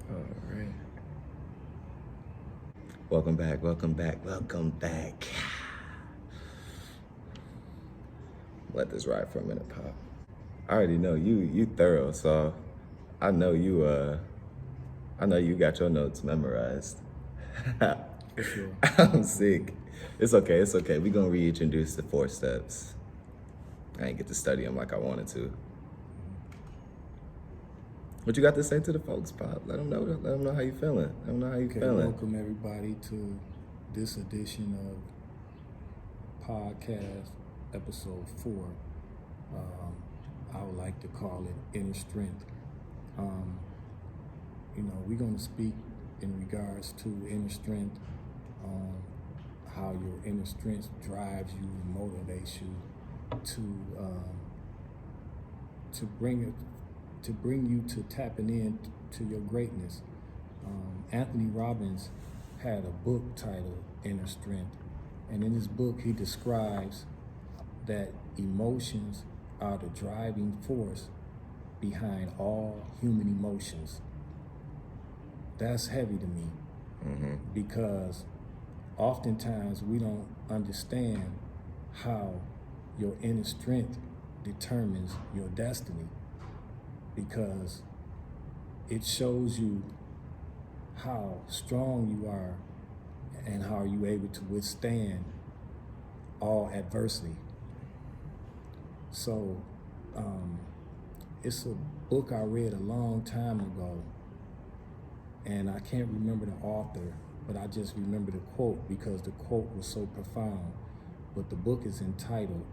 All right. Welcome back, welcome back, welcome back. Let this ride for a minute, Pop. I already know you thorough, so I know you got your notes memorized. For sure. I'm sick. It's okay. We gonna reintroduce the 4 steps. I ain't get to study them like I wanted to. What you got to say to the folks, Pop? Let them know how you feeling. Let them know how you Okay, feeling. welcome everybody to this edition of podcast episode 4. I would like to call it Inner Strength. We're going to speak in regards to inner strength, how your inner strength drives you and motivates you to bring you to tapping in to your greatness. Anthony Robbins had a book titled Inner Strength, and in his book he describes that emotions are the driving force behind all human emotions. That's heavy to me because oftentimes we don't understand how your inner strength determines your destiny, because it shows you how strong you are and how you're able to withstand all adversity. So it's a book I read a long time ago, and I can't remember the author, but I just remember the quote because the quote was so profound. But the book is entitled,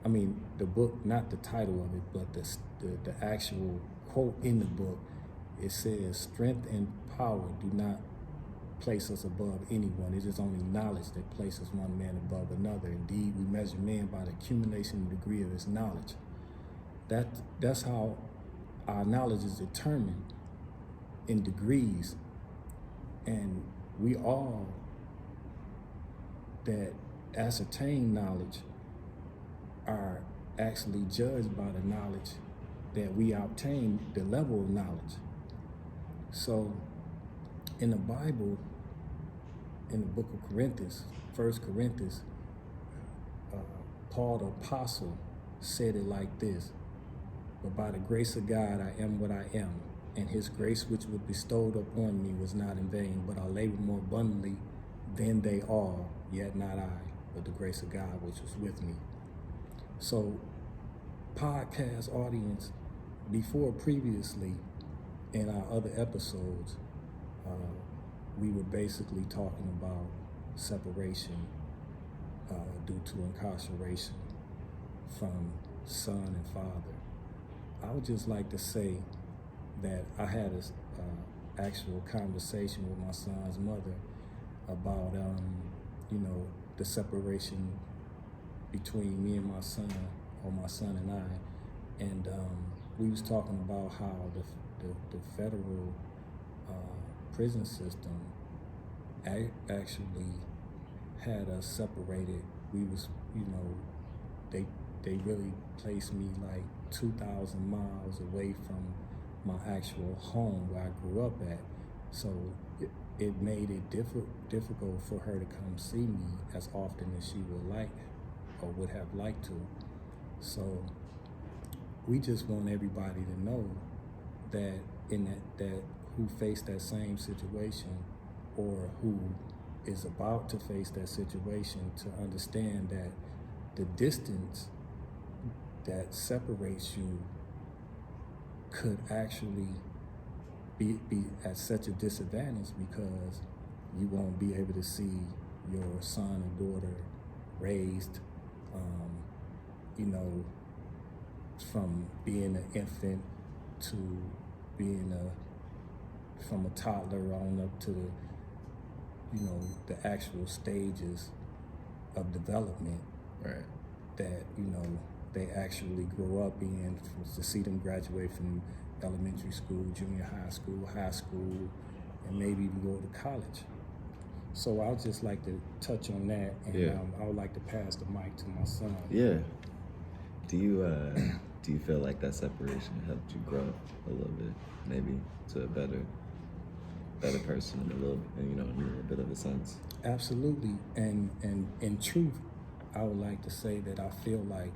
the book, not the title of it, but the actual quote in the book, it says, "Strength and power do not place us above anyone. It is only knowledge that places one man above another. Indeed, we measure man by the accumulation and degree of his knowledge." That's how our knowledge is determined, in degrees. And we all that ascertain knowledge are actually judged by the knowledge that we obtain, the level of knowledge. So in the Bible, in the book of Corinthians, 1 Corinthians, Paul the apostle said it like this: "But by the grace of God I am what I am, and his grace which was bestowed upon me was not in vain, but I labor more abundantly than they all, yet not I, but the grace of God which was with me." So, podcast audience, previously in our other episodes, we were basically talking about separation due to incarceration from son and father. I would just like to say that I had an actual conversation with my son's mother about, the separation between me and my son, or my son and I. And we was talking about how the federal prison system actually had us separated. We was, they really placed me like 2,000 miles away from my actual home where I grew up at. So it made it difficult for her to come see me as often as she would like or would have liked to. So we just want everybody to know that that who faced that same situation, or who is about to face that situation, to understand that the distance that separates you could actually be at such a disadvantage, because you won't be able to see your son or daughter raised, from being an infant to being from a toddler on up to the actual stages of development. Right. That they actually grow up in, to see them graduate from elementary school, junior high school, and maybe even go to college. So I'd just like to touch on that, and I would like to pass the mic to my son. Yeah. Do you feel like that separation helped you grow a little bit, maybe to a better better person in a little, in a bit of a sense. Absolutely. And in truth, I would like to say that I feel like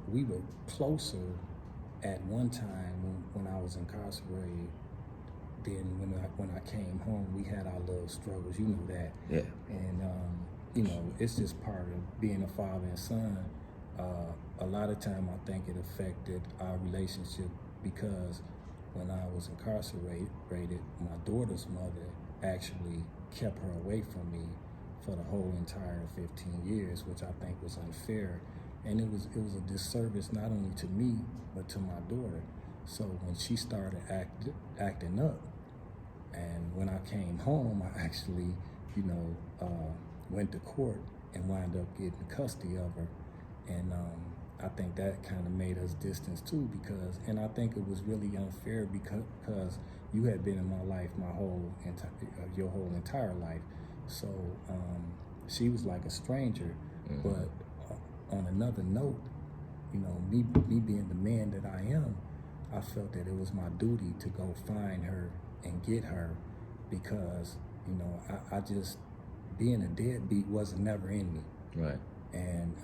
we were closer at one time when I was incarcerated than when I came home. We had our little struggles, you know that. Yeah. And it's just part of being a father and son. A lot of time I think it affected our relationship because when I was incarcerated, my daughter's mother actually kept her away from me for the whole entire 15 years, which I think was unfair. And it was a disservice not only to me, but to my daughter. So when she started acting up, and when I came home, I actually, went to court and wound up getting custody of her. And I think that kind of made us distance too, and I think it was really unfair because you had been in my life your whole entire life. So she was like a stranger. Mhm. But on another note, me being the man that I am, I felt that it was my duty to go find her and get her because, I just, being a deadbeat wasn't never in me. Right. And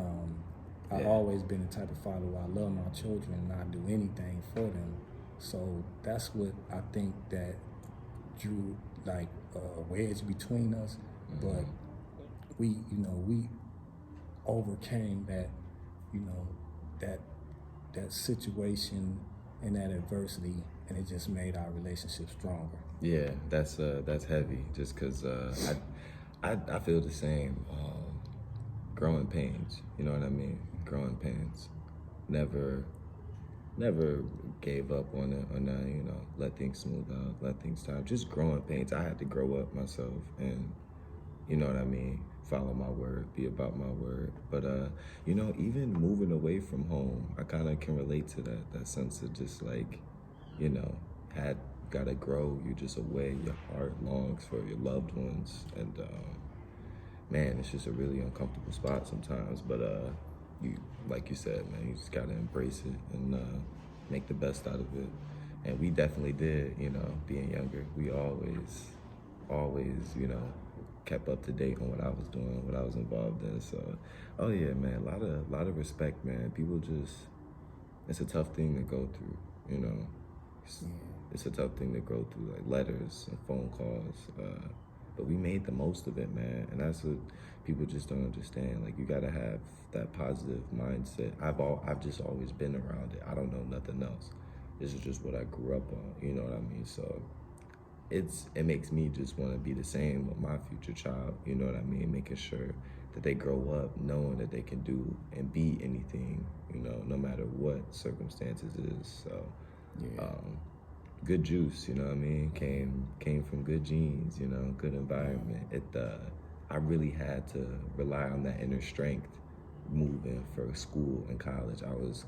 I've Yeah. always been the type of father where I love my children and I do anything for them. So that's what I think that drew like a wedge between us. Mhm. But we overcame that, that that situation and that adversity, and it just made our relationship stronger. Yeah, that's heavy. Just because I feel the same. Growing pains, you know what I mean? Growing pains. Never gave up on it, let things smooth out, let things time. Just growing pains. I had to grow up myself, and you know what I mean? Follow my word, be about my word. But even moving away from home, I kind of can relate to that sense of just like, had gotta grow. You're just away. Your heart longs for your loved ones, and man, it's just a really uncomfortable spot sometimes. But you, like you said, man, you just gotta embrace it and make the best out of it. And we definitely did. Being younger, we always, kept up to date on what I was doing, what I was involved in. So, oh yeah, man, a lot of respect, man. People just, it's a tough thing to go through, It's a tough thing to go through, like letters and phone calls. But we made the most of it, man. And that's what people just don't understand. Like, you gotta have that positive mindset. I've just always been around it. I don't know nothing else. This is just what I grew up on, you know what I mean? So it makes me just want to be the same with my future child, you know what I mean? Making sure that they grow up knowing that they can do and be anything, no matter what circumstances is. So, Yeah. Good juice, you know what I mean? Came from good genes, good environment. I really had to rely on that inner strength moving for school and college. I was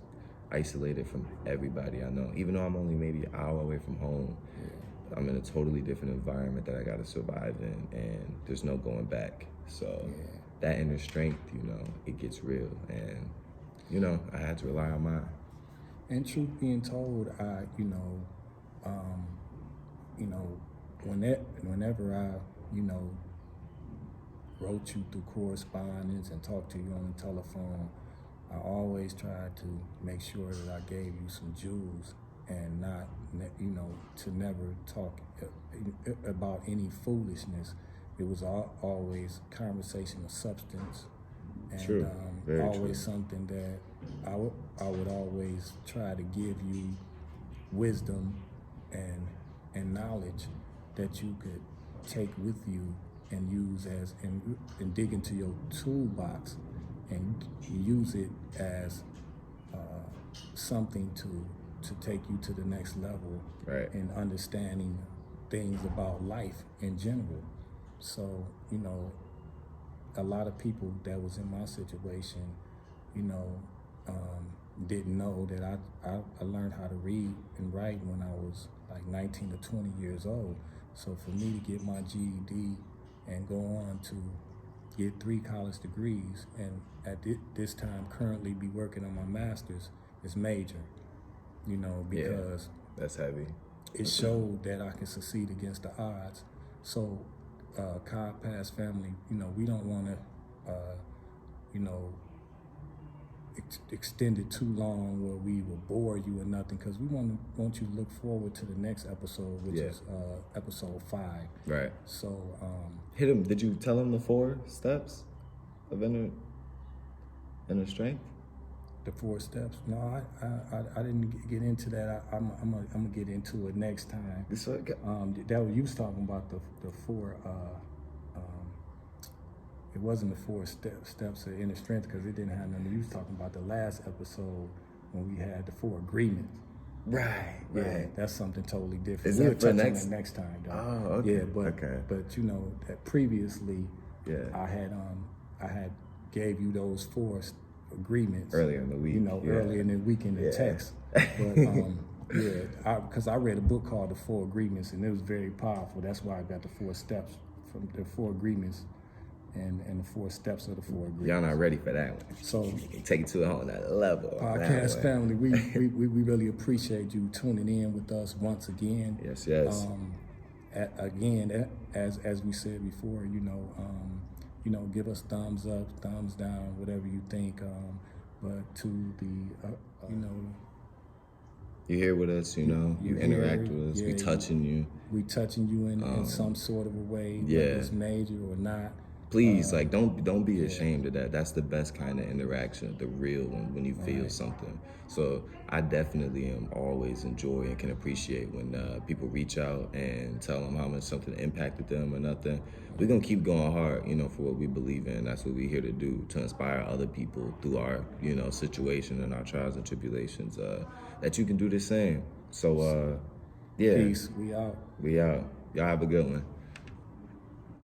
isolated from everybody I know, even though I'm only maybe an hour away from home. I'm in a totally different environment that I got to survive in, and there's no going back. So that inner strength, it gets real, and I had to rely on mine. And truth being told, whenever I, wrote you through correspondence and talked to you on the telephone, I always tried to make sure that I gave you some jewels and not, to never talk about any foolishness. It was always conversation of substance, and True. Very always true. something that I would always try to give you wisdom and knowledge that you could take with you and use and dig into your toolbox and use it as something to take you to the next level, Right. in understanding things about life in general. So, a lot of people that was in my situation, didn't know that I learned how to read and write when I was like 19 to 20 years old. So for me to get my GED and go on to get 3 college degrees, and at this time currently be working on my master's, is major, because That's heavy. it showed that I can succeed against the odds. So, Cobb Pass family, we don't want to, you know, extend it too long where we will bore you or nothing, because we want you to look forward to the next episode, which is episode 5. Right. So, Hit him. Did you tell him the 4 steps of inner strength? the 4 steps. No, I didn't get into that. I'm gonna get into it next time. That was, you was talking about the 4. It wasn't the 4 steps of inner strength, because it didn't have nothing. You was talking about the last episode when we had the 4 agreements. Right. Yeah, that's something totally different. Is We'll that for touch on next? that next time, though. Oh, okay. Yeah, but Okay. but that previously, Yeah. I had gave you those 4 agreements Earlier in the week. earlier in the week in the Yeah. text. But because I read a book called The 4 Agreements, and it was very powerful. That's why I got the 4 steps from the 4 agreements and the 4 steps of the 4 agreements. Y'all not ready for that one. So, Take it to a whole nother level. on that podcast one. family, we really appreciate you tuning in with us once again. Yes. Again, as we said before, give us thumbs up, thumbs down, whatever you think. But to the, You here with us, you interact here, with us, we yeah, touching you. we touching you in some sort of a way, yeah. whether it's major or not. Please, don't be ashamed of that. That's the best kind of interaction, the real one, when you feel something. So I definitely am always enjoy and can appreciate when people reach out and tell them how much something impacted them or nothing. We're gonna keep going hard, for what we believe in. That's what we're here to do, to inspire other people through our, situation and our trials and tribulations. That you can do the same. So yeah. Peace. We out. We out. Y'all have a good one.